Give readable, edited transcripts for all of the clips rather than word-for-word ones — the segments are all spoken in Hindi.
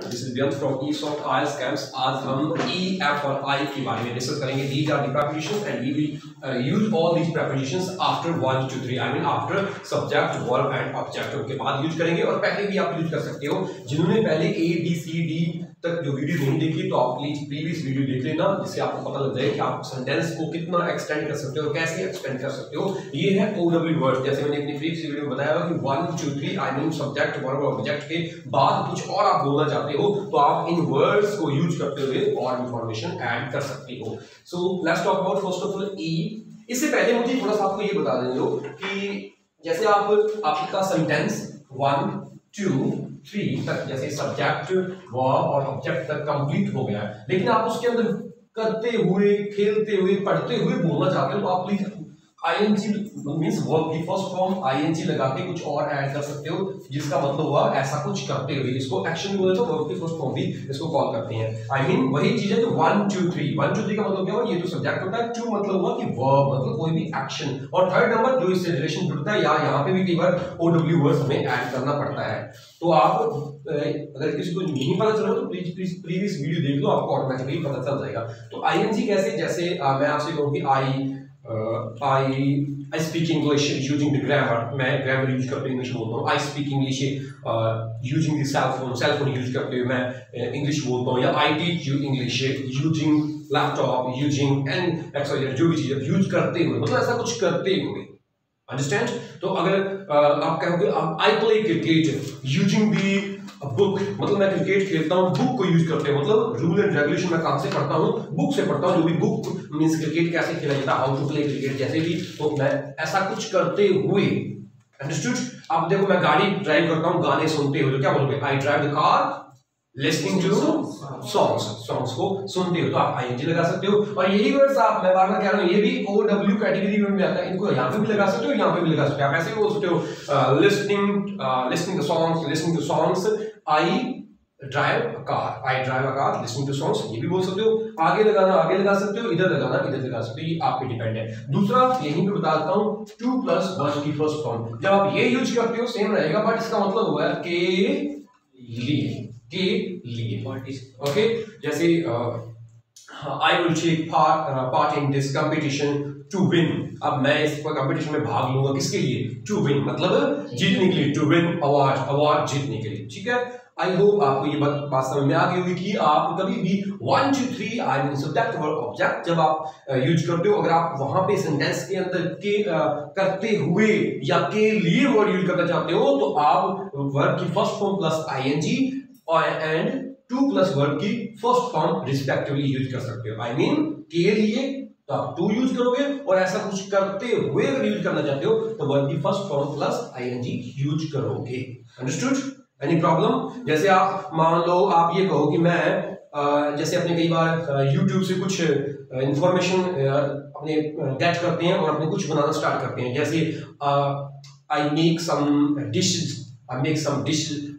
This is Beant from Esoft IELTS campus. आज हम ई, एफ और आई के बारे में डिस्कस करेंगे। These are the prepositions and we will use all these prepositions after 1 2 3 I mean after subject, verb and object के बाद यूज करेंगे। और पहले भी आप यूज कर सकते हो। जिन्होंने पहले A B C D तक जो वीडियो नहीं देखी तो आप प्लीज प्रीवियस वीडियो देख लेना, जिससे आपको पता लग जाए कि आप सेंटेंस को कितना एक्सटेंड कर सकते हो, कैसे एक्सटेंड कर सकते हो। ये है OW वर्ड, जैसे मैंने अपनी प्रीवियस वीडियो में बताया कि 1 2 3 I mean सब्जेक्ट, वर्ब और ऑब्जेक्ट के बाद कुछ और आप बोलना चाहते हो तो आप इन वर्ड्स को यूज करते हुए और इंफॉर्मेशन ऐड कर सकते हो। So let's talk about first of all ई। इससे पहले मुझे थोड़ा सा आपको ये बता दें दो कि जैसे आपका सेंटेंस 1 2 3 तक जैसे सब्जेक्ट, वर्ब और ऑब्जेक्ट तक कंप्लीट हो गया है, लेकिन आप उसके अंदर करते हुए, खेलते हुए, पढ़ते हुए बोलना चाहते हो तो आप प्लीज ING मींस वर्ब की फर्स्ट फॉर्म ING लगा के कुछ और ऐड कर सकते हो, जिसका मतलब हुआ ऐसा कुछ करते हुए। इसको एक्शन बोले तो वर्ब की फर्स्ट फॉर्म भी इसको कॉल करते हैं। I mean वही चीज है जो 1 2 3 1 2 3 का मतलब क्या हुआ, ये तो सब्जेक्ट होता है। 2 मतलब हुआ कि वर्ब मतलब कोई भी एक्शन, और थर्ड नंबर जो इससे रिलेशन जुड़ता है, या यहाँ पे भी कई बार OW वर्ड्स हमें ऐड करना पड़ता है। तो आप अगर किसी को नहीं पता चला तो प्लीज प्रीवियस वीडियो देख लो, आपको ऑटोमेटिकली पता चल जाएगा। तो ING कैसे, जैसे मैं आपसे कहूँ कि I speak English using the grammar, मैं grammar यूज करते हुए इंग्लिश बोलता हूँ। I speak English using the cell phone use करते हुए मैं इंग्लिश बोलता हूँ। या I teach you English using laptop, using and etc. जो भी चीज़ यूज करते हुए, मतलब ऐसा कुछ करते हुए, अंडरस्टैंड। तो अगर आप कहोगे I play cricket using the book, मतलब मैं क्रिकेट खेलता हूँ बुक को यूज करते हैं, मतलब रूल एंड रेगुलेशन मैं कहाँ से पढ़ता हूँ, बुक से पढ़ता हूँ। जो भी बुक मींस क्रिकेट कैसे खेला जाता है, हाउ टू प्ले क्रिकेट जैसे भी, तो मैं ऐसा कुछ करते हुए, अंडरस्टूड। अब देखो मैं गाड़ी ड्राइव करता हूँ गाने सुनते हुए, तो क्या बोलोगे, I drive the car listening to songs को सुनते हो, तो आप ING लगा सकते हो। और यही वर्ड्स आप, मैं बार बार कह रहा हूँ, ये भी OW कैटेगरी में आता है। इनको यहाँ पे भी लगा सकते हो, यहाँ पे भी लगा सकते हो। आप ऐसे भी बोल सकते हो listening to songs I drive a car listening to songs, ये भी बोल सकते हो। आगे लगाना आगे लगा सकते हो, इधर लगाना इधर लगा सकते हो, ये आप पे डिपेंड है। दूसरा यहीं पे बता देता हूँ 2 + 1 की फर्स्ट फॉर्म, जब आप ये यूज करते हो सेम रहेगा, बट इसका मतलब हुआ है के लिए, ओके। जैसे I will take part in this competition to win. अब मैं इस कंपटीशन में भाग लूंगा किसके लिए, टू विन मतलब जीतने के लिए, टू विन अवार्ड जीतने के लिए, ठीक है। आई होप आपको ये बात समझ में आ गई होगी कि आप कभी भी 1 2 3 I mean subject, verb, object जब आप यूज करते हो, अगर आप वहां पे सेंटेंस के अंदर के करते हुए या के लिए वर्ड यूज करना चाहते हो, तो आप वर्ब की first form plus ING and 2 + verb की फर्स्ट फॉर्म रिस्पेक्टिवली यूज कर सकते हो। I mean के लिए तो आप 2 यूज करोगे, और ऐसा कुछ करते हुए अगर यूज करना चाहते हो तो वर्ब की first form plus ING use करोगे, अंडरस्टूड। Any problem. जैसे आप मान लो आप ये कहो कि मैं जैसे अपने कई बार YouTube से कुछ इंफॉर्मेशन अपने गेट करते हैं और अपने कुछ बनाना स्टार्ट करते हैं। जैसे आई मेक सम डिशेस,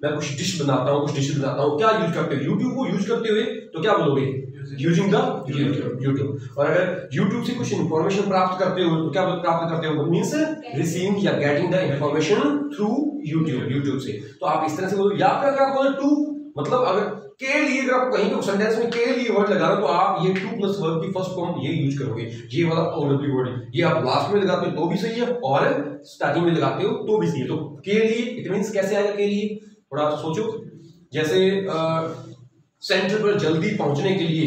मैं कुछ डिश बनाता हूँ, क्या यूज करते हो, YouTube को यूज करते हुए, तो क्या बोलोगे, यूजिंग द YouTube। और अगर YouTube से कुछ इंफॉर्मेशन प्राप्त करते हो तो क्या प्राप्त करते हो, मींस रिसीविंग या getting the information through YouTube से। तो आप इस तरह से बोलो। या फिर अगर आप बोलो टू, मतलब अगर के लिए, अगर आप कहीं पे सेंटेंस में के लिए वर्ड लगा रहे हो तो आप ये 2 + वर्ब की फर्स्ट फॉर्म ये यूज करोगे। ये वाला OW वर्ड ये आप लास्ट में लगाते हो तो भी सही है, और स्टार्टिंग में लगाते हो तो भी सही है। तो के लिए इट मींस कैसे आएगा के लिए, थोड़ा सोचो। जैसे सेंटर पर जल्दी पहुंचने के लिए,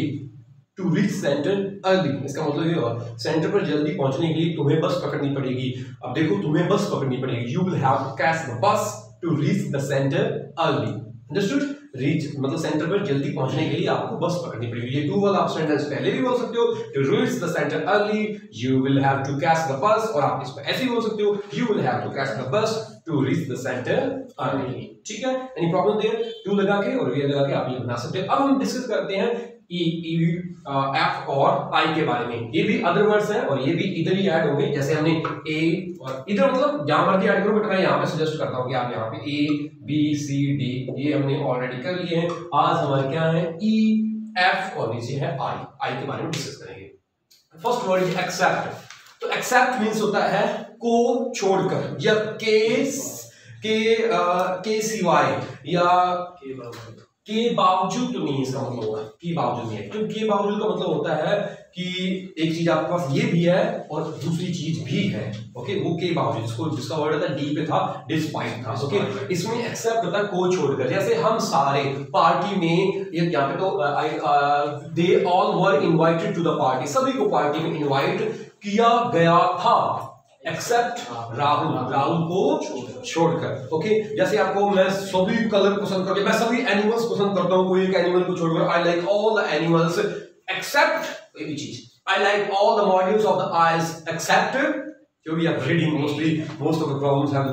टू रीच सेंटर अर्ली, इसका मतलब ये हुआ सेंटर पर जल्दी पहुंचने के लिए तुम्हें बस पकड़नी पड़ेगी। अब देखो तुम्हें बस पकड़नी पड़ेगी, you will have to catch the bus to reach the centre early, understood. Reach मतलब सेंटर पर जल्दी पहुंचने के लिए आपको बस पकड़नी पड़ेगी। ये 2 वाला आप सेंटेंस पहले भी बोल सकते हो, to reach the centre early you will have to catch the bus, और आप इसको ऐसे ही बोल सकते हो, you will have to catch the bus to reach the centre early, ठीक है। एनी प्रॉब्लम देयर, 2 लगा के और ये लगा के आप ये बना सकते हो। अब हम डिस्कस करते हैं एफ और आई के बारे में। ये भी अदर वर्ड्स हैं और ये भी इधर ही ऐड होंगे। जैसे हमने ए और इधर, मतलब जहां मर्जी ऐड करो, बट मैं यहाँ पे सजेस्ट करता हूँ कि आप यहाँ पे A B C D ये हमने ऑलरेडी कर लिए हैं। आज हमारे क्या है, E F और नीचे है आई के बारे में डिस्कस करेंगे। First word is except. तो एक्सेप्ट मीन्स होता है को छोड़कर, या के सिवाय, या के बावजूद तो नहीं, इसका मतलब होगा के बावजूद नहीं है, क्योंकि के बावजूद का मतलब होता है कि एक चीज आपके पास ये भी है और दूसरी चीज भी है। ओके, वो के बावजूद, इसको जिसका वर्ड होता है डी पे था, डिस्पाइट था। ओके, इसमें एक्सेप्ट होता है को छोड़कर। जैसे हम सारे पार्टी में, ये यहाँ पे तो they all were invited to the party, सभी को पार्टी में इनवाइट किया गया था एक्सेप्ट राहुल, राहुल को छोड़कर। ओके, जैसे आपको मैं सभी कलर पसंद करता हूं, मैं सभी एनिमल्स पसंद करता हूं, कोई एक एनिमल को छोड़कर। I like all the animals except कोई भी चीज। I like all the modules of the eyes except, जो भी आप reading, most of the problems have,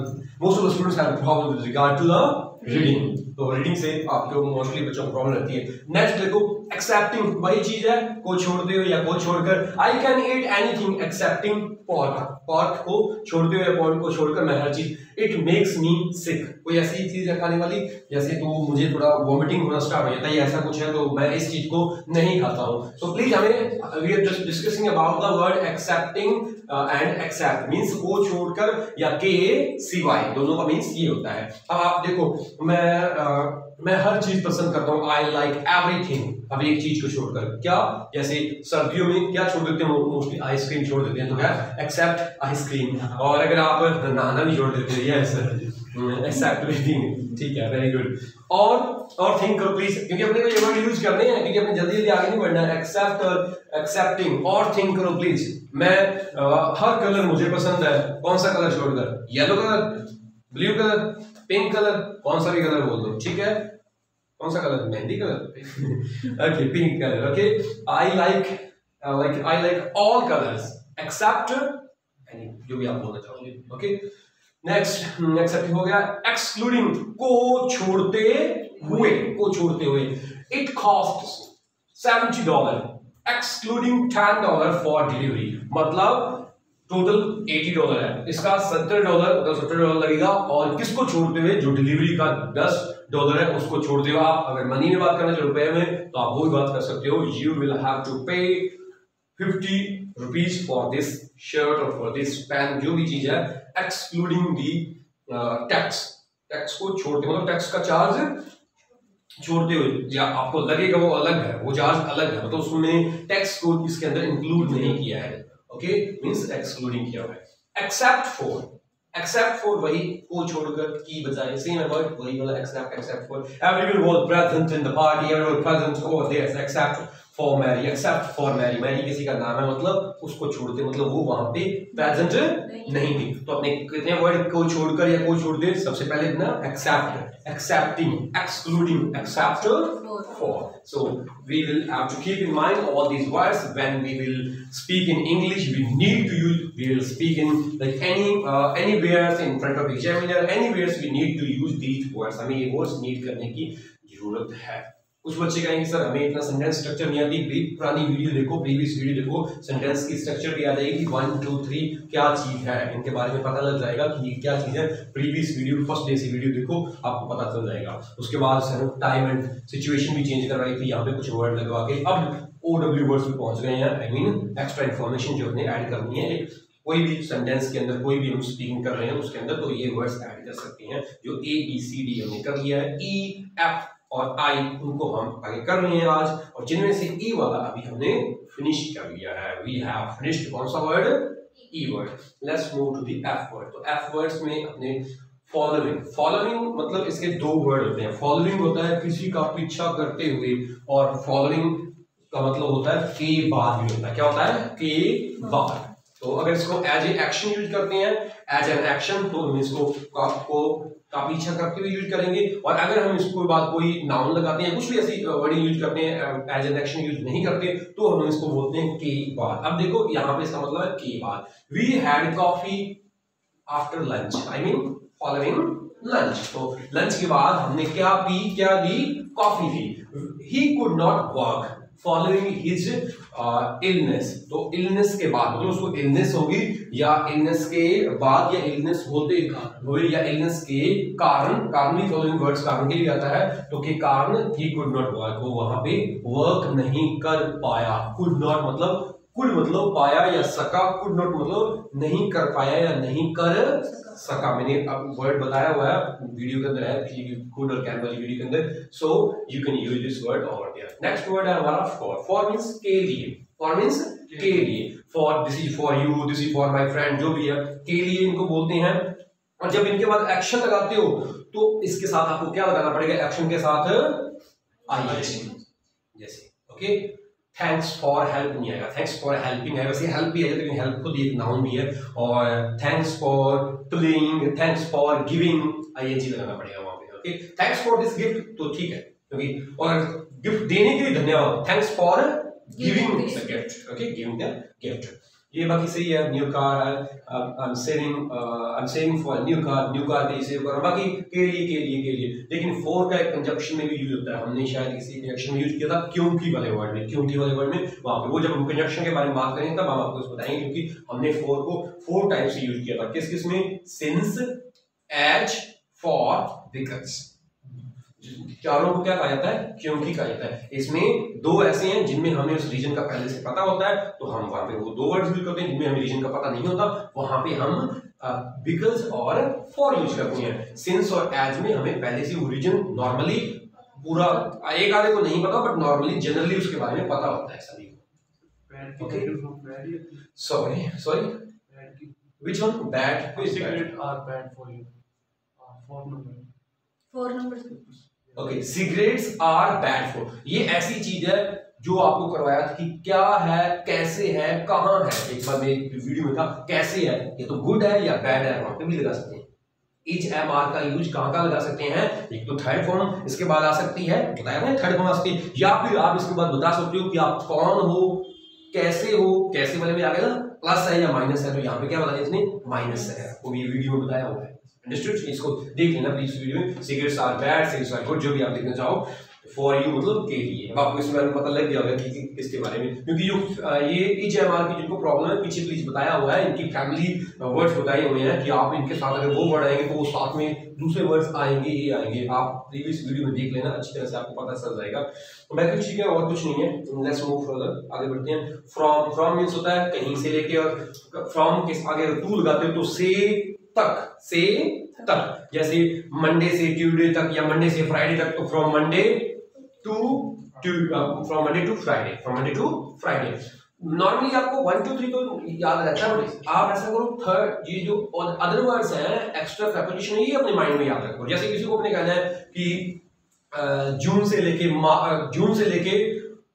most of the students have problem with regard to the reading. तो रीडिंग से आपको मोस्टली बच्चों को प्रॉब्लम रहती है। नेक्स्ट देखो, एक्सेप्टिंग वही चीज है, को छोड़ते हुए या को छोड़कर। I can eat anything accepting pork, pork को छोड़ते हुए या पोर्क को छोड़कर मैं हर चीज। इट मेक्स मी सिक, कोई ऐसी चीज है खाने वाली, जैसे तो मुझे थोड़ा वॉमिटिंग होना स्टार्ट हो जाता है, ऐसा कुछ है तो मैं इस चीज को नहीं खाता हूं। सो प्लीज हमें, we are just discussing about the word excepting and except means को छोड़कर या के सिवाय, दोनों का मींस ये होता है। अब आप देखो, मैं हर चीज पसंद करता हूँ, आई लाइक एवरीथिंग। अब एक चीज को छोड़कर, क्या, जैसे सर्दियों में क्या छोड़ देते हैं मोस्टली, आइसक्रीम छोड़ देते हैं, तो क्या एक्सेप्ट आइसक्रीम। और अगर आप नहाना भी छोड़ देते हैं, यस एक्सेप्ट एवरीथिंग, ठीक है, वेरी गुड। और थिंक करो प्लीज, क्योंकि अपने को ये वर्ड यूज करने हैं, क्योंकि अपने जल्दी जल्दी आगे नहीं बढ़ना है। एक्सेप्ट और एक्सेप्टिंग, और थिंक करो प्लीज। मैं हर कलर मुझे पसंद है, कौन सा कलर छोड़कर, yellow colour, blue colour, pink colour, कौन सा भी कलर बोल दो, ठीक है, कौन सा colour, mehndi colour, okay pink colour. Okay, I like all colours except any, जो भी आप बोलना चाहोगे। ओके, नेक्स्ट एक्सेप्ट हो गया। एक्सक्लूडिंग, को छोड़ते हुए, को छोड़ते हुए। It cost $70 excluding $10 for delivery, मतलब टोटल $80 है, इसका $70 लगेगा, और किसको छोड़ते हुए, जो डिलीवरी का $10 है उसको छोड़ते हुए। आप अगर मनी में बात करना चाहो, रुपए में, तो आप वो भी बात कर सकते हो। यू विल हैव टू पे ₹50 फॉर दिस शर्ट और फॉर दिस पेन, जो भी चीज है, एक्सक्लूडिंग दी टैक्स, टैक्स को छोड़ते, मतलब टैक्स का चार्ज छोड़ते हुए, या आपको लगेगा वो अलग है, वो चार्ज अलग है, मतलब उसमें टैक्स को इसके अंदर इंक्लूड नहीं किया है। ओके, मींस एक्सक्लूडिंग किया हुआ है। एक्सेप्ट फॉर वही को छोड़कर, की बजाय सेम वर्ड वही वाला except for. Everyone was present in the party, everyone present over there, except for Mary, except for Mary, Mary किसी का नाम है, मतलब उसको छोड़ते, मतलब वो वहां पे प्रेजेंट नहीं थी। तो अपने कितने वर्ड को छोड़कर या को छोड़ते, सबसे पहले ना except, excepting, excluding, except for. So we will have to keep in mind all these words when we will speak in English. We need to use, we will speak in like anywhere in front of examiner, anywhere we need to use these words. हमें ये words need करने की जरूरत है। कुछ बच्चे कहेंगे सर हमें इतना सेंटेंस स्ट्रक्चर नहीं आती, पुरानी वीडियो देखो, प्रीवियस वीडियो देखो, सेंटेंस की स्ट्रक्चर भी आ जाएगी, 1 2 3 क्या चीज है, इनके बारे में पता लग जाएगा कि ये क्या चीज है। प्रीवियस वीडियो, फर्स्ट डे से वीडियो देखो, आपको पता चल जाएगा। उसके बाद टाइम एंड सिचुएशन भी चेंज करवाई थी, यहाँ पे कुछ वर्ड लगवा के अब OW वर्ड्स पे पहुंच गए हैं। आई मीन एक्स्ट्रा इन्फॉर्मेशन जो हमने ऐड करनी है, कोई भी सेंटेंस के अंदर, कोई भी हम स्पीकिंग कर रहे हैं उसके अंदर, तो ये वर्ड्स ऐड कर सकते हैं। जो ABCD हमने कर लिया है, EF और I उनको हम आगे कर रहे हैं आज, और जिनमें से E वाला अभी हमने फिनिश कर लिया है। We have finished कौन सा word, E word. Let's move to the F word. तो F वर्ड्स में अपने फॉलोइंग मतलब इसके दो वर्ड होते हैं। फॉलोइंग होता है किसी का पीछा करते हुए, और फॉलोइंग का मतलब होता है के बाद भी होता है। क्या होता है, के बाद। तो अगर इसको एज ए एक्शन यूज करते हैं, एज एन एक्शन, तो हम इसको का पीछा करते हुए यूज करेंगे। और अगर हम इसको बाद कोई नाउन लगाते हैं, कुछ भी ऐसी वर्डिंग यूज करते हैं, एज एन एक्शन यूज नहीं करते, तो हम इसको बोलते हैं के बाद। अब देखो यहाँ पे इसका मतलब है के बाद। We had coffee after lunch, I mean following lunch. तो लंच के बाद हमने क्या पी, क्या दी, कॉफी पी। He could not work following his illness. तो इलनेस के बाद, मतलब उसको इलनेस होगी, या इलनेस के बाद, या इलनेस होते हुए, या इलनेस के कारण, कारण भी फॉलोइंग वर्ड्स कारण के लिए आता है। तो के कारण ही कुड नॉट वर्क, वो वहां पे वर्क नहीं कर पाया। कुड नॉट मतलब कुड मतलब पाया या सका, कुड नॉट मतलब नहीं कर पाया या नहीं कर सका। मैंने अब वर्ड बताया हुआ है, वीडियो के अंदर है, कुड और कैन वाली वीडियो के अंदर, so you can use this word over there. Next word है हमारा फॉर। फॉर मींस के लिए, फॉर मींस के लिए, for this is for you, this is for my friend, जो भी है के लिए इनको बोलते हैं। और जब इनके बाद एक्शन लगाते हो तो इसके साथ आपको क्या लगाना पड़ेगा, एक्शन के साथ आईएनजी जैसे, ओके। थैंक्स फॉर हेल्प नहीं आएगा, थैंक्स फॉर हेल्पिंग है, वैसे हेल्प भी है लेकिन हेल्प खुद एक नाउन भी है। और thanks for playing, thanks for giving, ING लगाना पड़ेगा वहां पे, okay. Thanks for this gift तो ठीक है, क्योंकि और गिफ्ट देने के लिए धन्यवाद, thanks for giving the gift, okay, giving the gift. ये बाकी सही है। न्यू कार है, I am saving for new car के लिए सेव कर, बाकी के लिए। लेकिन फॉर का एक कंजक्शन में भी यूज होता है, हमने शायद किसी कंजक्शन में यूज किया था क्योंकि वाले वर्ड में, क्योंकि वाले वर्ड में वहां पे, वो जब हम कंजक्शन के बारे में बात करेंगे तब हम आपको इसको बताएंगे, क्योंकि हमने फॉर को 4 टाइप से यूज किया था। किस में, सिंस, एज, फॉर, बिकॉज़, चारों को क्या कहा जाता है, क्योंकि कहा जाता है। इसमें 2 ऐसे हैं जिनमें हमें उस रीजन का पहले से पता होता है, तो हम वहां पे वो 2 वर्ड्स यूज करते हैं। जिनमें हमें रीजन का पता नहीं होता वहां पे हम बिकॉज़ और फॉर यूज करते हैं। सिंस और एज में हमें पहले से वो रीजन नॉर्मली पूरा, एक आधे को नहीं पता बट नॉर्मली जनरली उसके बारे में पता होता है सभी को, okay. Sorry which one, bad, who is bad? Are bad for you. 4 numbers. Okay, cigarettes are bad for, ये ऐसी चीज है जो आपको करवाया था कि क्या है, कैसे है, कहां है। एक बार मैं वीडियो में था, कैसे है, ये तो गुड है या बैड है, वहां पे भी लगा सकते हैं। इच एम आर का यूज कहां लगा सकते हैं, एक तो थर्ड फॉर्म, इसके बाद आ सकती है, बताया ना थर्ड फॉर्म आ सकती है, या फिर आप इसके बाद बता सकते हो कि आप कौन हो, कैसे हो। कैसे वाले में आ गया ना, प्लस है या माइनस है, तो यहाँ पे क्या बताया इसने, माइनस है, वो भी वीडियो में बताया हुआ है। अंडरस्टूड, इसको देख लेना प्लीज वीडियो में। Cigarettes are bad, cigarettes are good, जो भी आप देखना चाहो। फॉर यू मतलब के लिए। अब आपको इसके बारे में पता लग गया होगा कि किसके बारे में, क्योंकि जो ये एचएमआर की जिनको प्रॉब्लम है पीछे प्लीज बताया हुआ है, इनकी फैमिली वर्ड्स बताए हुए हैं कि आप इनके साथ अगर वो वर्ड आएंगे तो वो साथ में दूसरे वर्ड्स आएंगे ही आएंगे। आप प्रीवियस वीडियो में देख लेना, अच्छी तरह से आपको पता चल जाएगा। तो बाकी ठीक है, और कुछ नहीं है। लेट्स मूव फर्दर, आगे बढ़ते हैं। फ्रॉम मींस होता है कहीं से लेके, और फ्रॉम के आगे टू लगाते हो तो से तक, जैसे मंडे से ट्यूसडे तक या मंडे से फ्राइडे तक, तो from Monday to Friday. Normally आपको 1 2 3 तो याद रहता है, बट आप ऐसा करो थर्ड, ये जो अदर वर्ड्स हैं एक्स्ट्रा प्रीपोजिशन है, ये अपने माइंड में याद रखो। जैसे किसी को अपने कहना है कि जून से लेके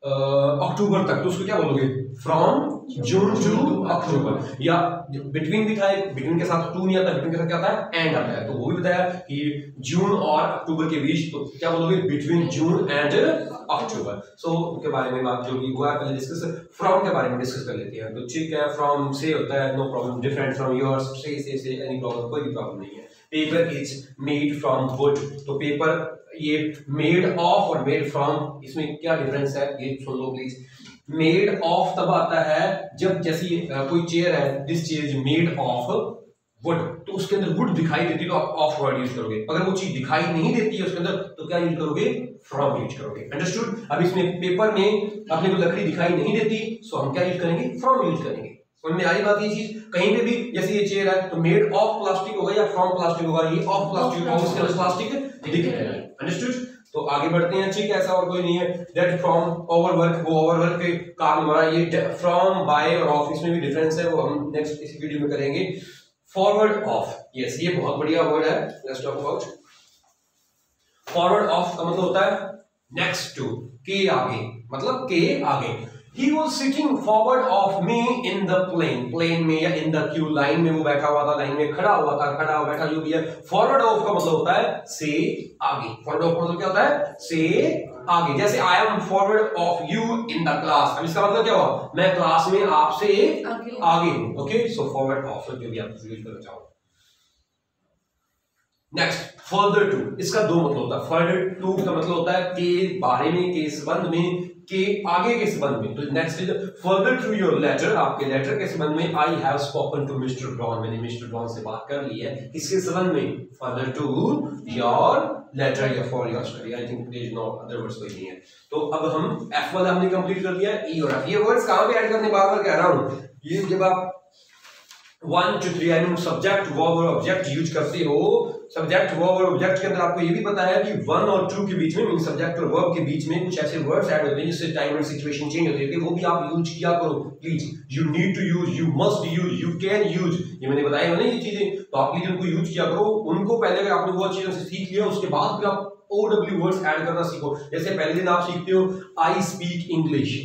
अक्टूबर तक, तो उसको क्या बोलोगे, फ्रॉम जून टू अक्टूबर। या बिटवीन भी था, बिटवीन के साथ टू नहीं आता, बिटवीन के साथ क्या आता है, एंड आता है, तो वो भी बताया कि जून और अक्टूबर के बीच, तो क्या बोलोगे, बिटवीन जून एंड अक्टूबर। सो उनके बारे में बात जो भी हुआ है पहले डिस्कस, फ्रॉम के बारे में डिस्कस कर लेते हैं। तो ठीक है, फ्रॉम से होता है, no problem, different from yours, से एनी प्रॉब्लम, कोई भी प्रॉब्लम नहीं है। Paper is made from wood, तो पेपर, ये मेड ऑफ और मेड फ्रॉम, इसमें क्या डिफरेंस है ये सुन लो प्लीज। मेड ऑफ तब आता है जब, जैसे कोई चेयर है, this chair is made of wood, तो उसके अंदर वुड दिखाई देती है तो आप ऑफ वर्ड यूज करोगे। अगर वो चीज दिखाई नहीं देती है उसके अंदर, तो क्या यूज करोगे, फ्रॉम यूज करोगे। अंडरस्टूड। अब इसमें पेपर में अपने को लकड़ी दिखाई नहीं देती, सो हम क्या यूज करेंगे, फ्रॉम यूज करेंगे। समझ में आई बात ये चीज। कहीं पे भी जैसे ये चेयर है तो मेड ऑफ प्लास्टिक होगा या फ्रॉम प्लास्टिक होगा, ये ऑफ प्लास्टिक होगा, उसके अंदर प्लास्टिक दिख रहा है। अंडरस्टूड। तो आगे बढ़ते हैं, ठीक है, ऐसा और कोई नहीं है। दैट फ्रॉम, ओवरवर्क, वो ओवरवर्क के कारण हमारा ये फ्रॉम, बाय और ऑफ, इसमें भी डिफरेंस है, वो हम नेक्स्ट इसी वीडियो में करेंगे। फॉरवर्ड ऑफ, यस, ये बहुत बढ़िया वर्ड है, let's talk about. Forward of का मतलब होता है नेक्स्ट टू, के आगे, मतलब के आगे। He was sitting forward of me in the plane में या in the queue, लाइन में वो बैठा हुआ था, लाइन में खड़ा हुआ था, खड़ा हुआ बैठा जो भी है। फॉरवर्ड ऑफ का मतलब होता है से आगे। फॉरवर्ड ऑफ का मतलब क्या होता है, से आगे। जैसे I am forward of you in the class, अब इसका मतलब क्या हुआ, मैं क्लास में आपसे आगे हूं। ओके, सो फॉरवर्ड ऑफ जो भी आप यूज करना चाहो। नेक्स्ट फर्दर टू, इसका दो मतलब होता है। फर्दर टू का मतलब होता है के बारे में, के संबंध में, के आगे के संबंध में। तो next is further to your letter, आपके लेटर के संबंध में। I have spoken to mister Don, मैंने मिस्टर डॉन से बात कर ली है, किसके संबंध में? फर्दर टू योर लेटर या for your study. I think there is no other words कोई नहीं है। तो अब हम एफ वाला हमने कंप्लीट कर लिया, ई और एफ। ये वर्ड्स कहां पे ऐड करने, बार बार कह रहा हूं, ये जब आप 1 2 3 आई मीन सब्जेक्ट वर्ब और ऑब्जेक्ट यूज करते हो, सब्जेक्ट वर्ब और ऑब्जेक्ट के अंदर आपको ये भी पता है कि 1 और 2 के बीच में, मीन सब्जेक्ट और वर्ब के बीच में कुछ ऐसे वर्ड्स ऐड होते हैं जिससे टाइम एंड सिचुएशन चेंज होती है, वो भी आप यूज किया करो please. You need to use, you must use, you can use, ये मैंने बताया ना ये चीजें, तो आप प्लीज उनको यूज किया करो। उनको पहले अगर आपने वो चीजें सीख लिया, उसके बाद फिर आप OW वर्ड्स ऐड करना सीखो। जैसे पहले दिन आप सीखते हो I speak English,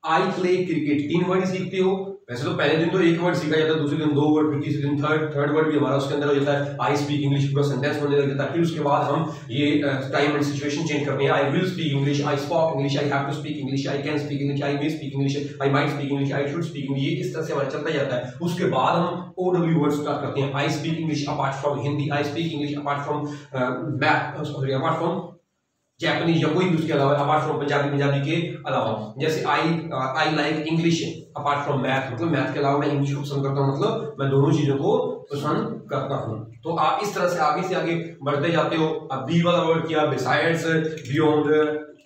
I play cricket, 3 word सीखते हो। वैसे तो पहले दिन तो एक वर्ड सीखा जाता है, दूसरे दिन 2 वर्ड, फिर तीसरे दिन थर्ड वर्ड भी हमारा उसके अंदर हो जाता है। आई स्पीक इंग्लिश पूरा सेंटेंस बनने लग जाता है। फिर उसके बाद हम ये टाइम एंड सिचुएशन चेंज करते हैं। I will speak English, I spoke English, I have to speak English, I can speak English, I may speak English, I might speak English, I should speak English. ये इस तरह से हमारा चलता जाता है। उसके बाद हम OW वर्ड स्टार्ट करते हैं। I speak English apart from Hindi, I speak English apart from apart from Japanese या कोई भी उसके अलावा, अपार्ट फ्रॉम पंजाबी के अलावा। जैसे I like English apart from math, मतलब मैथ के अलावा मैं इंग्लिश को पसंद करता हूँ, मतलब मैं दोनों चीजों को पसंद करता हूँ। तो आप इस तरह से आगे बढ़ते जाते हो। अब बी वाला वर्ड किया, बिसाइड्स, बियॉन्ड,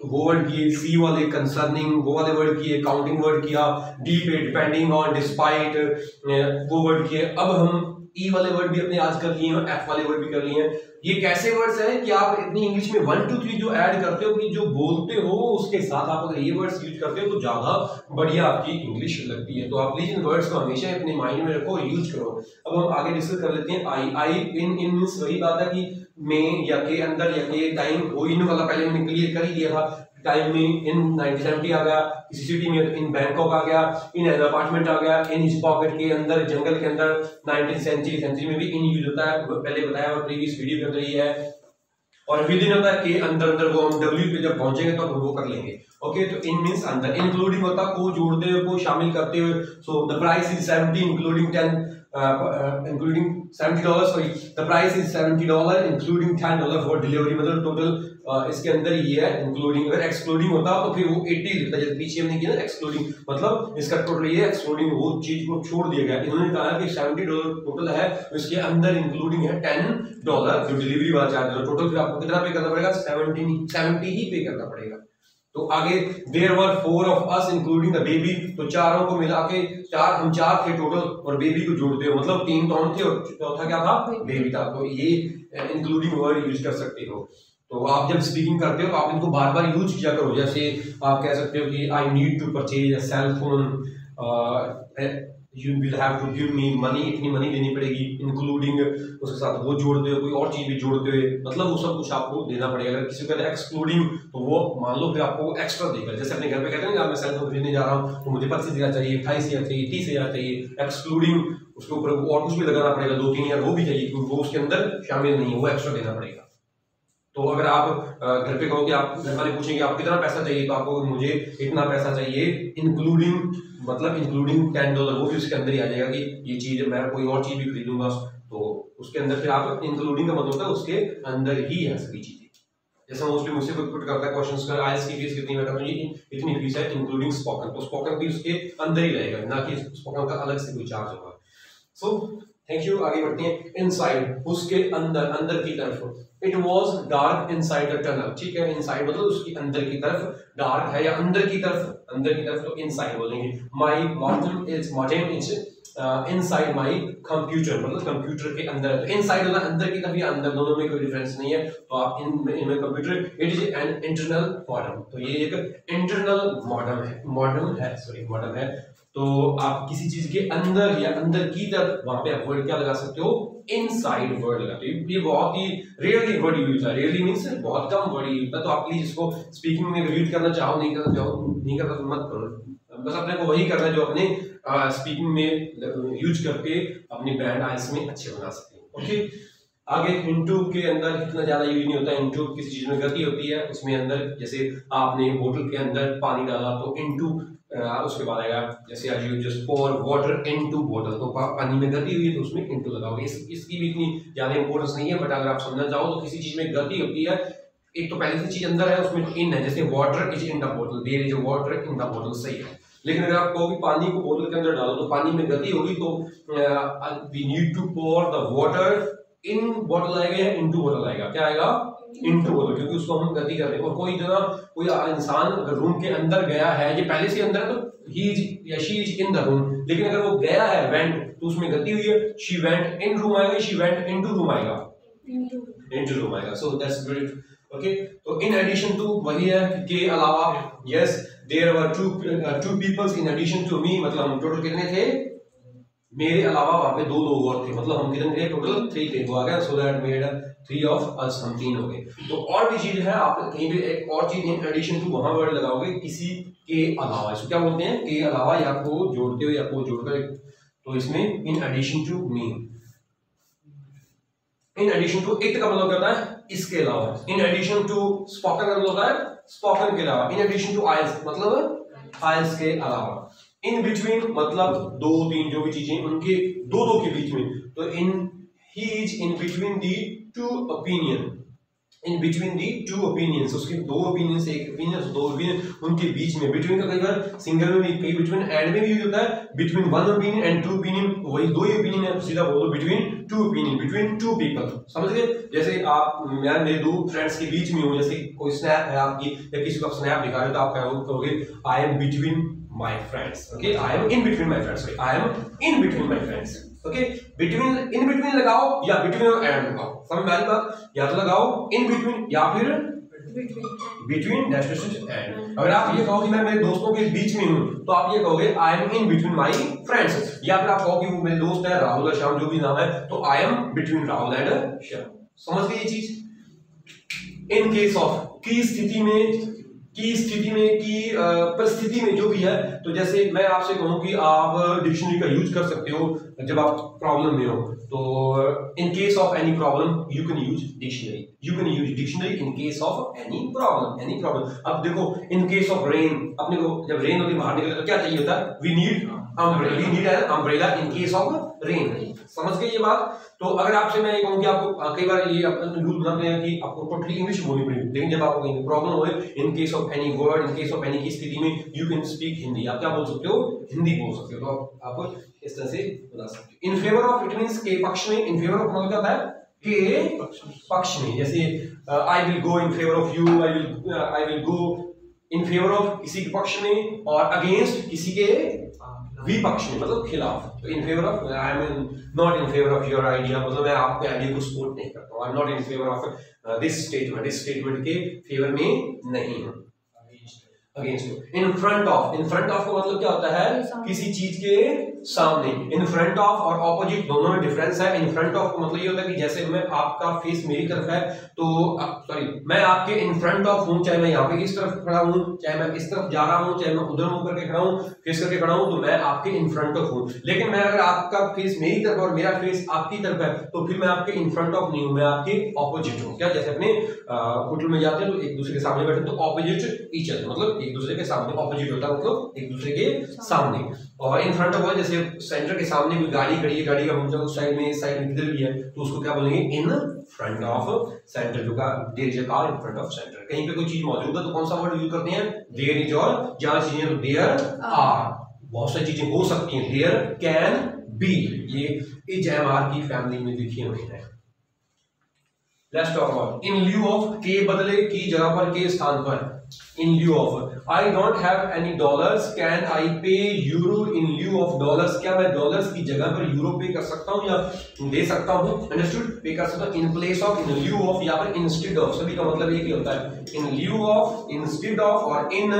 वो वर्ड किए, सी वाले कंसर्निंग, वो वाले वर्ड किए, काउंटिंग वर्ड किया, डी पे डिपेंडिंग ऑन, डिस्पाइट, वो वर्ड किए। अब हम ई वाले वर्ड भी अपने आज कर लिए हैं, एफ वाले वर्ड भी कर लिए हैं। ये कैसे वर्ड्स हैं कि आप इतनी इंग्लिश में 1 2 3 जो ऐड करते हो, कि जो बोलते हो उसके साथ आप अगर ये वर्ड्स यूज करते हो तो ज्यादा बढ़िया आपकी इंग्लिश लगती है। तो आप प्लीज इन वर्ड्स को हमेशा अपने माइंड में रखो, यूज करो। अब हम आगे डिस्कस कर लेते हैं। आई इन मींस वही बात है कि में या के अंदर या के टाइम, वो इन वाला पहले मैंने क्लियर कर ही दिया था। टाइम में इन 1970 आ गया, किसी सिटी में इन बैंकॉक आ गया, इन एन अपार्टमेंट आ गया, इन हिज पॉकेट के अंदर, जंगल के अंदर, 19th सेंचुरी में भी इन यूज होता है, पहले बताया और प्रीवियस वीडियो के अंदर ही है। और विद इन होता है के अंदर वो हम W पे जब पहुंचेंगे तो हम वो कर लेंगे। ओके, तो इन मींस अंदर, इंक्लूडिंग होता है को जोड़ते हुए, को शामिल करते हुए। So the price is 70 including 10 including $70, sorry, the price is $70 including $10 for delivery, मतलब टोटल इसके अंदर ये है इंक्लूडिंग। अगर एक्सक्लूडिंग होता तो फिर वो 80 लिखता, जैसे पीछे हमने किया ना एक्सक्लूडिंग, मतलब इसका टोटल ये एक्सक्लूडिंग, वो चीज को छोड़ दिया गया। इन्होंने कहा कि $70 टोटल है, इसके अंदर इंक्लूडिंग है $10 जो डिलीवरी वाला चार्ज है। टोटल फिर आपको कितना पे करना पड़ेगा? 70 ही पे करना पड़ेगा। तो आगे there were 4 of us including the baby, तो चारों को मिला के हम चार थे टोटल, और बेबी को जोड़ते हो मतलब 3 तो हम थे और चौथा क्या था? बेबी था। तो ये इंक्लूडिंग वर्ड यूज कर सकते हो। तो आप जब स्पीकिंग करते हो तो आप इनको बार बार यूज किया करो। जैसे आप कह सकते हो कि I need to purchase a cell phone, you will have to give me money, इतनी मनी देनी पड़ेगी, इंक्लूडिंग उसके साथ वो जोड़ते हो, कोई और चीज भी जोड़ते हुए, मतलब वो सब कुछ आपको देना पड़ेगा। अगर किसी को कहते हैं एक्सक्लूडिंग, तो वो मान लो फिर आपको एक्स्ट्रा देगा। जैसे अपने घर पे कहते हैं ना, मैं सेल फोन खरीदने जा रहा हूँ तो मुझे 25,000 चाहिए, 28,000 चाहिए, 30,000 चाहिए, एक्सक्लूडिंग उसके ऊपर और कुछ भी लगाना पड़ेगा, 2-3 हज़ार वो भी चाहिए, क्योंकि वो उसके अंदर शामिल नहीं है, वो एक्स्ट्रा देना पड़ेगा। तो अगर आप घर पे कहोगे, आप घर वाले पूछेंगे आप कितना पैसा चाहिए, तो आपको मुझे इतना पैसा चाहिए इंक्लूडिंग, मतलब इंक्लूडिंग $10, वो भी उसके अंदर ही आ जाएगा कि ये चीज मैं कोई और चीज भी खरीदूंगा तो उसके अंदर फिर आप इंक्लूडिंग का मतलब होता है उसके अंदर ही है सभी चीजें। जैसे मोस्टली मुझसे कोई पुट करता है क्वेश्चंस का, आईएलटीएस की फीस कितनी, मैं कहता हूं इतनी फीस है इंक्लूडिंग स्पोकन, तो स्पोकन भी उसके अंदर ही रहेगा, ना कि स्पोकन का अलग से कोई चार्ज होगा। सो थैंक यू। आगे बढ़ते हैं। इनसाइड, उसके अंदर, अंदर की तरफ। It was dark inside the tunnel, ठीक है, इनसाइड मतलब उसकी अंदर की तरफ, डार्क है या अंदर की तरफ, अंदर की तरफ तो इनसाइड बोलेंगे। My modern is inside my computer, मतलब कंप्यूटर के अंदर। तो इनसाइड होता है अंदर की तरफ या अंदर, दोनों में कोई डिफरेंस नहीं है। तो आप इनमें computer, it is an internal modern, तो ये एक इंटरनल मॉडर्न है। तो आप किसी चीज के अंदर या अंदर की तरफ, वहां पे आप वर्ड क्या लगा सकते हो? इनसाइड वर्ड लगाते हो। ये बहुत ही रेयरली वर्ड यूज है, रेयरली मींस बहुत कम वर्ड यूज है। तो आप प्लीज इसको स्पीकिंग में यूज करना चाहो, नहीं करना तो मत करो, बस अपने को वही करना है जो अपने स्पीकिंग में यूज करके अपनी ब्रांड आइल्स में अच्छे बना सकते हैं। ओके, आगे इनटू के अंदर इतना ज्यादा यूज नहीं होता। इनटू किसी चीज में गति होती है, उसमें अंदर जैसे आपने बोतल के अंदर पानी डाला तो इनटू, उसके बाद आएगा जैसे आज you just pour water into बोतल, तो पानी में गति हुई है तो उसमें इनटू लगाओगे। इसकी भी इतनी ज्यादा इंपॉर्टेंस नहीं है, बट अगर आप समझना चाहो तो किसी चीज में गति होती है, एक तो पहले से चीज अंदर है उसमें इन है, जैसे वाटर इज इन द बोतल, there is a water in the बोतल, सही है। लेकिन अगर आप कहोगे पानी को बोतल के अंदर डालो तो पानी में गति होगी, तो we need to pour the water in बोतल आएगा या इनटू बोतल आएगा, क्या आएगा, इनटू बोतल, क्योंकि उसको हम गति कर रहे हैं। और कोई इंसान अगर रूम के अंदर गया है, ये पहले से अंदर है तो ही इज या she is in the room, लेकिन अगर वो गया है वेंट तो उसमें गति हुई है, शी वेंट इन रूम आएगा, शी वेंट इनटू रूम आएगा, इनटू रूम आएगा। So that's great. ओके, तो इन एडिशन टू वही है के अलावा, yes there were two peoples in addition to me, मतलब हम टोटल कितने थे, मेरे अलावा वहां पे 2 लोग और थे, मतलब हम कितने थे टोटल 3 थे, वो आ गया। So that made 3 of us, हम 3 हो गए। तो और भी चीज है, आप कहीं पे एक और चीज इन एडिशन टू वहां वर्ड लगाओगे किसी के अलावा, इसको क्या बोलते हैं, के अलावा, या को जोड़ते हो या को जोड़कर, तो इसमें in addition to me. In addition to it का मतलब क्या होता है, इसके अलावा। इन एडिशन टू स्पोकन का मतलब होता है स्पोकन के अलावा। इन एडिशन टू आइल्स मतलब आइल्स के अलावा। इन बिटवीन मतलब 2-3 जो भी चीजें उनके दो के बीच में, तो in he is in between the two opinion, in between the two opinions, उसके 2 ओपिनियंस, एक ओपिनियन 2 ओपिनियन उनके बीच में। बिटवीन का कई बार सिंगल में भी, कई बिटवीन एंड में भी यूज होता है, बिटवीन 1 ओपिनियन एंड 2 ओपिनियन, वही 2 ही ओपिनियन है, सीधा बोलो बिटवीन 2 ओपिनियन, बिटवीन 2 पीपल, समझ गए। जैसे आप, मैं मेरे 2 फ्रेंड्स के बीच में हूं, जैसे कोई स्नैप है आपकी या किसी को आप स्नैप दिखा रहे हो, तो आप कहोगे I am between my friends, okay, I am in between my friends, sorry, I am in between my friends, okay, between, in between लगाओ या between और and लगाओ, समझ में आ रही बात, या तो लगाओ in between या फिर between dash dash and। अगर आप ये कहो कि मैं मेरे दोस्तों के बीच में हूं, तो आप ये कहोगे I am in between my friends, या फिर आप कहो कि मेरे दोस्त है राहुल और श्याम, जो भी नाम है, तो I am between Rahul and Shyam, समझ गए ये चीज। इन केस ऑफ, की स्थिति में, की परिस्थिति में जो भी है, तो जैसे मैं आपसे कहूं कि आप डिक्शनरी का यूज कर सकते हो जब आप प्रॉब्लम में हो, तो इन case of any problem you can use dictionary, you can use dictionary in case of any problem, any problem. अब देखो इन केस ऑफ रेन, अपने को जब रेन होती बाहर निकले तो क्या चाहिए होता है, we need umbrella, we need an umbrella in case of rain, समझ गए ये बात। तो अगर आपसे मैं ये कहूं कि आपको कई बार ये रूल बनाते हैं कि आपको टोटली इंग्लिश बोलनी पड़ेगी, लेकिन जब आपको प्रॉब्लम हो, इन case of any word, in case of any की स्थिति में यू कैन स्पीक हिंदी, आप क्या बोल सकते हो, हिंदी बोल सकते हो, तो आप इस तरह से बता सकते हो। In favour of it means के पक्ष में, इन फेवर ऑफ मतलब क्या होता है, के पक्ष में, जैसे I will go in favour of you, I will go in favour of किसी के पक्ष में, और अगेंस्ट किसी के विपक्ष में, मतलब खिलाफ। तो in favour of, I am not in favour of your idea, मतलब मैं आपके आइडिया को सपोर्ट नहीं करता हूं, I am not in favour of this statement, इस स्टेटमेंट के फेवर में नहीं हूं, against. In front of, in front of का मतलब क्या होता है, किसी चीज के सामने। इन फ्रंट ऑफ और ऑपोजिट दोनों में डिफरेंस है। इन फ्रंट ऑफ का मतलब ये होता है कि जैसे मैं, आपका फेस मेरी तरफ है, तो सॉरी मैं आपके इन फ्रंट ऑफ हूं, चाहे मैं यहाँ पे इस तरफ खड़ा हूं, चाहे मैं इस तरफ जा रहा हूं, चाहे मैं उधर मुंह करके खड़ा हूं, फेस करके खड़ा हूं, तो मैं आपके इन फ्रंट ऑफ हूं। लेकिन मैं अगर आपका फेस मेरी तरफ और मेरा फेस आपकी तरफ है, तो फिर मैं आपके इन फ्रंट ऑफ नहीं हूं, मैं आपके ऑपोजिट हूं। क्या, जैसे अपने होटल में जाते हैं तो एक दूसरे के सामने बैठे तो ऑपोजिट ईच अदर, मतलब एक दूसरे के सामने, ऑपोजिट होता है मतलब एक दूसरे के सामने। और इन फ्रंट ऑफ, जैसे सेंटर के सामने कोई गाड़ी खड़ी है, गाड़ी का मतलब उस साइड में, इस साइड में किधर भी है, तो उसको क्या बोलेंगे, इन फ्रंट ऑफ सेंटर, जो का there is a car in front of centre. कहीं पे कोई चीज मौजूद है तो कौन सा वर्ड यूज करते हैं, देयर इज, और जहां चीजें तो देयर आर, बहुत सारी चीजें हो सकती हैं, देयर कैन बी, ये इज एम आर की फैमिली में लिखे हुए हैं। Let's talk about in lieu of, के बदले, की जगह पर, के स्थान पर, in lieu of, I don't have any dollars, can I pay euro in lieu of dollars, क्या मैं डॉलर्स की जगह पर यूरो पे कर सकता हूँ या दे सकता हूँ, अंडरस्टूड, पे कर सकता हूँ। in place of, in lieu of या फिर instead of, सभी का मतलब एक ही होता है, in lieu of, instead of और in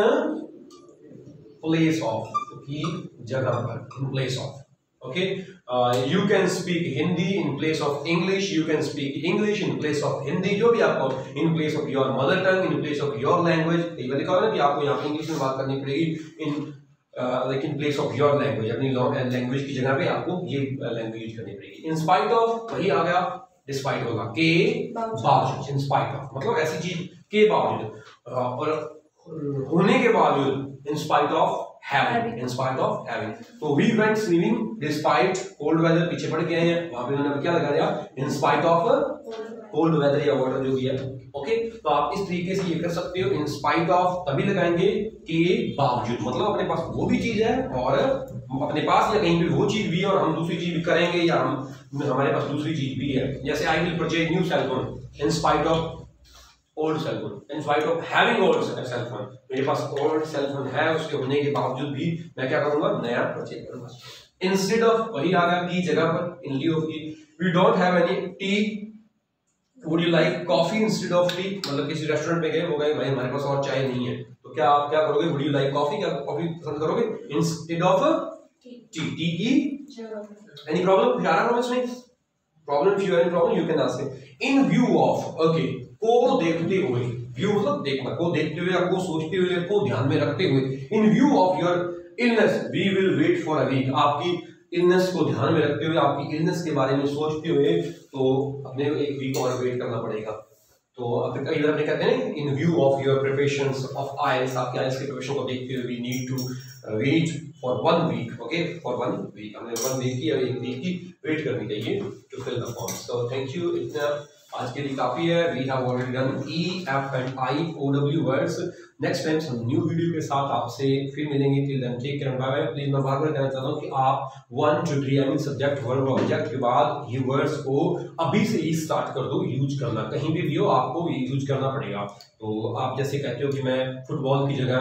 place of, की जगह पर, in place of, okay, you can speak Hindi in place of English, you can speak English in place of Hindi, जो भी आपको, in place of your mother tongue, in place of your language, कई बार देखा ना कि आपको यहाँ पे इंग्लिश में बात करनी पड़ेगी, in like in place of your language, अपनी लैंग्वेज की जगह पे आपको ये लैंग्वेज यूज करनी पड़ेगी। in spite of, वही आ गया डिस्पाइट होगा, के बावजूद, इन स्पाइट ऑफ मतलब ऐसी चीज के बावजूद और होने के बावजूद, इन spite of having, in spite of having. तो we went swimming despite cold weather, पीछे पढ़ के आए हैं, वहां पे उन्होंने क्या लगा दिया, in spite of cold weather या water जो भी है। ओके, तो आप इस तरीके से ये कर सकते हो, in spite of तभी लगाएंगे के बावजूद, मतलब अपने पास वो भी चीज है और अपने पास या कहीं पे वो चीज भी है और हम दूसरी चीज भी करेंगे या हमारे पास दूसरी चीज भी है। जैसे I will purchase new cell phone in spite of old cell phone, in spite of having old cell phone, मेरे पास ओल्ड सेल फोन है, उसके होने के बावजूद भी मैं क्या करूंगा, नया परचेज करूंगा। इंस्टेड ऑफ वही आ गया की जगह पर, इन लिeu ऑफ की, we don't have any tea, would you like coffee instead of tea, मतलब किसी रेस्टोरेंट में गए, वो गए भाई हमारे पास और चाय नहीं है, तो क्या आप क्या करोगे, वुड यू लाइक कॉफी, क्या कॉफी पसंद करोगे इंस्टेड ऑफ टी, टी की एनी प्रॉब्लम, क्या प्रॉब्लम इसमें, problem if you are in problem you can ask. In view of, okay, को देखते हुए, व्यू मतलब देखना, को देखते हुए या को सोचते हुए, को ध्यान में रखते हुए, in view of your illness we will wait for a week, आपकी इलनेस को ध्यान में रखते हुए, आपकी इलनेस के बारे में सोचते हुए, तो अपने एक वीक और वेट करना पड़ेगा। तो अब कई बार अपने कहते हैं in view of your preparations of IELTS, आपके आईएलटीएस के प्रिपरेशन को देखते हुए we need to wait for 1 week, okay, for 1 week, हमें 1 वीक की या 1 वीक की वेट करनी चाहिए to fill the form. So thank you, इतना आज के लिए काफी है। We have already done E, F and I, O W words. Next time हम न्यू वीडियो के साथ आपसे फिर मिलेंगे। Till then take care, bye bye. Please मैं बार बार कहना चाहता हूँ कि आप 1 2 3 I mean subject verb object के बाद ये वर्ड्स को अभी से ही स्टार्ट कर दो यूज करना, कहीं भी हो आपको ये यूज करना पड़ेगा। तो आप जैसे कहते हो कि मैं फुटबॉल की जगह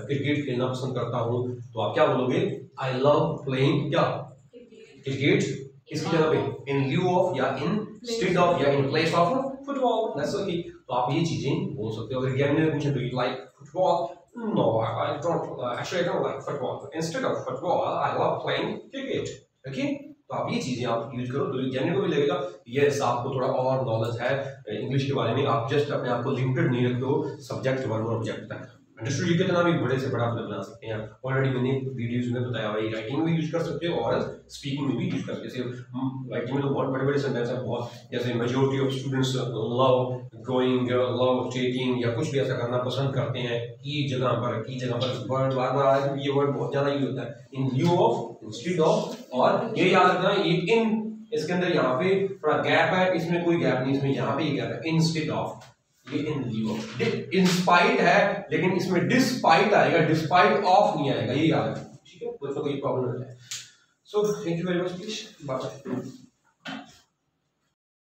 क्रिकेट खेलना पसंद करता हूँ, तो आप क्या बोलोगे, आई लव प्लेइंग क्या क्रिकेट, इसकी जगह पे इन लिeu ऑफ या इन स्टेड ऑफ या in place of football, that's okay. तो आप ये चीजें बोल सकते हो। अगर एग्जामिनर ने पूछा do you like football, no I don't, actually I don't like football, instead of football I love playing cricket, okay. तो आप ये चीजें आप यूज करो, तो एग्जामिनर को भी लगेगा यस आपको थोड़ा और नॉलेज है इंग्लिश के बारे में, आप जस्ट अपने आप को लिमिटेड नहीं रखते हो सब्जेक्ट वर्ब और ऑब्जेक्ट तक। अंडरस्टूड, ये कितना भी बड़े से बड़ा आप बना सकते हैं। ऑलरेडी मैंने वीडियोस में बताया हुआ है, राइटिंग में भी यूज कर सकते हो और स्पीकिंग में भी यूज कर सकते हो। जैसे राइटिंग में तो बहुत बड़े बड़े सेंटेंस हैं, बहुत, जैसे majority of students love going, love taking, या कुछ भी ऐसा करना पसंद करते हैं, की जगह पर वर्ड बार बार आए, ये वर्ड बहुत ज्यादा यूज होता है, इन लिeu ऑफ, इंस्टेड ऑफ, और ये याद रखना ये इन, इसके अंदर यहाँ पे थोड़ा गैप है, इसमें कोई गैप नहीं, इसमें यहाँ पे ये गैप है, इंस्टेड ऑफ, ये इन लिeu ऑफ, इंस्पाइट है लेकिन इसमें डिस्पाइट आएगा, डिस्पाइट ऑफ नहीं आएगा, ये याद है, ठीक है, कोई प्रॉब्लम नहीं है। So thank you very much, please bye.